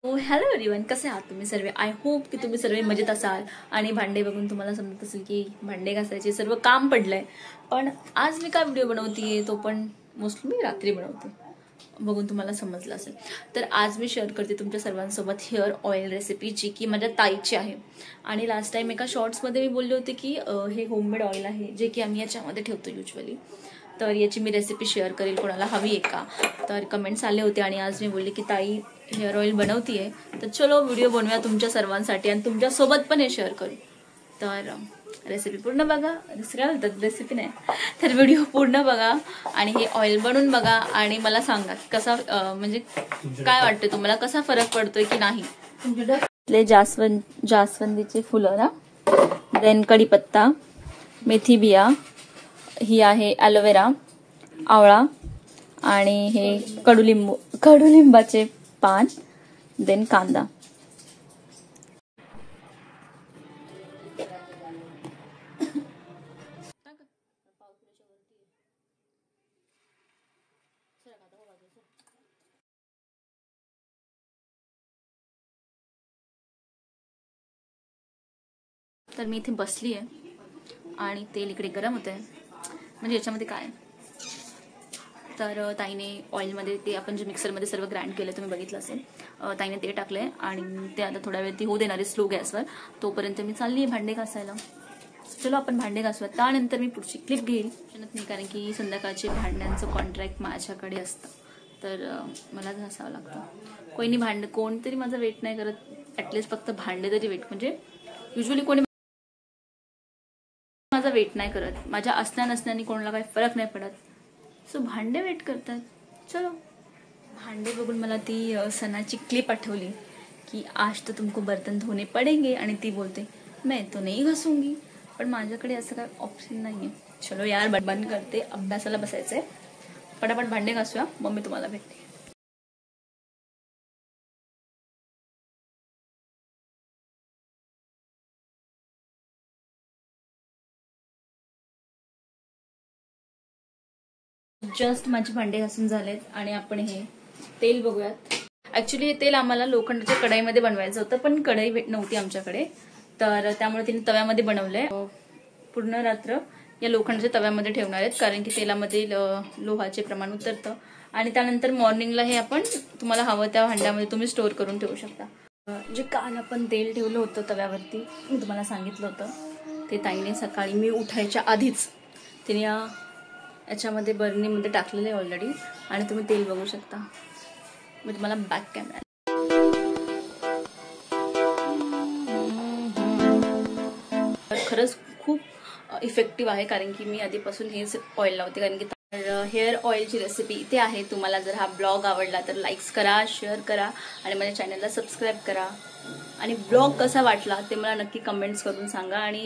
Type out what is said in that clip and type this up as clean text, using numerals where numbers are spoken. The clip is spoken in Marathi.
हॅलो एव्हरीवन, कसे आहात तुम्ही सर्व? आय होप की तुम्ही सर्व मजेत असाल. आणि भांडे बघून तुम्हाला समजत असेल की भांडे घासायचे सर्व काम पडलंय. पण आज मी काय व्हिडिओ बनवतीये तो पण मोस्टली मी रात्री बनवते, बघून तुम्हाला समजलं असेल. तर आज मी शेअर करते तुमच्या सर्वांसोबत हेअर ऑइल रेसिपी, जी की माझ्या ताईची आहे. आणि लास्ट टाइम एका शॉर्ट्समध्ये मी बोलले होते की हे होममेड ऑइल आहे, जे की आम्ही याच्यामध्ये ठेवतो युजली. तर याची मी रेसिपी शेअर करेल, कोणाला हवी आहे का. तर कमेंट्स आले होते आणि आज मी बोलले की ताई हेअर ऑइल बनवतीये, तर चलो व्हिडिओ बनवूया तुमच्या सर्वांसाठी आणि तुमच्यासोबत पण हे शेअर करू. तर रेसिपी पूर्ण बघा. दुसऱ्या बोलतात रेसिपी नाही, तर व्हिडिओ पूर्ण बघा आणि हे ऑइल बनवून बघा आणि मला सांगा की कसा म्हणजे काय वाटतं तुम्हाला, कसा फरक पडतोय की नाही. जास्वंदीचे फुलं ना, देन कढीपत्ता, मेथी बिया, ही आहे ॲलोवेरा, आवळा आणि हे कडुलिंबाचे पान, देन कांदा. तर मी इथे बसली आहे आणि तेल इकडे गरम होत आहे. म्हणजे याच्यामध्ये काय, तर ताईने ऑइलमध्ये ते आपण जे मिक्सरमध्ये सर्व ग्राइंड केलं तुम्ही बघितलं असेल, ताईने ते टाकलंय आणि ते आता थोडा वेळ ती होऊ देणार आहे स्लो गॅसवर. तोपर्यंत मी चालली आहे भांडे घासायला. चलो आपण भांडे घासूया, त्यानंतर मी पुढची क्लिप घेईल. नाही, कारण की संध्याकाळचे भांड्यांचं कॉन्ट्रॅक्ट माझ्याकडे असतं, तर मला घासावं लागतं. कोणी कोणतरी माझं वेट नाही करत, ॲटलिस्ट फक्त भांडे तरी वेट, म्हणजे युजली कोणी माझा वेट नाही करत. माझ्या असण्या नसण्याने कोणाला काही फरक नाही पडत, सो भांडे वेट करतात. चलो भांडे बघून मला ती सनाची क्लिप आठवली की आज तो तुमको बर्तन धोने पडेंगे, आणि ती बोलते मैं तो नहीं घसूंगी. पण माझ्याकडे असं काही ऑप्शन नाहीये. चलो यार बंद करते, अभ्यासाला बसायचंय. पटापट भांडे घासूया, मग मी तुम्हाला भेटते. जस्ट माझे भांडे घासून झालेत आणि आपण हे तेल बघूयात. ऍक्च्युली हे तेल आम्हाला लोखंडाच्या कढईमध्ये बनवायचं होतं, पण कढई नव्हती आमच्याकडे, तर त्यामुळे तिने तव्यामध्ये बनवलंय. पूर्ण रात्र या लोखंडाच्या तव्यामध्ये ठेवणार आहेत, कारण की तेलामध्ये लोहाचे प्रमाण उतरतं आणि त्यानंतर मॉर्निंगला हे आपण तुम्हाला हवं त्या भांड्यामध्ये तुम्ही स्टोअर करून ठेवू शकता. जे काल आपण तेल ठेवलं होतं तव्यावरती, मी तुम्हाला सांगितलं होतं, ते ताईने सकाळी मी उठायच्या आधीच तिने याच्यामध्ये बर्नीमध्ये टाकलेलं आहे ऑलरेडी. आणि तुम्ही तेल बघू शकता. मी तुम्हाला बॅक कॅमेरा, खरंच खूप इफेक्टिव्ह आहे, कारण की मी आधीपासून हेच ऑइल लावते. कारण की हेअर ऑइलची रेसिपी इथे आहे. तुम्हाला जर हा ब्लॉग आवडला तर लाईक्स करा, शेअर करा आणि माझ्या चॅनलला सबस्क्राईब करा. आणि ब्लॉग कसा वाटला ते मला नक्की कमेंट्स करून सांगा. आणि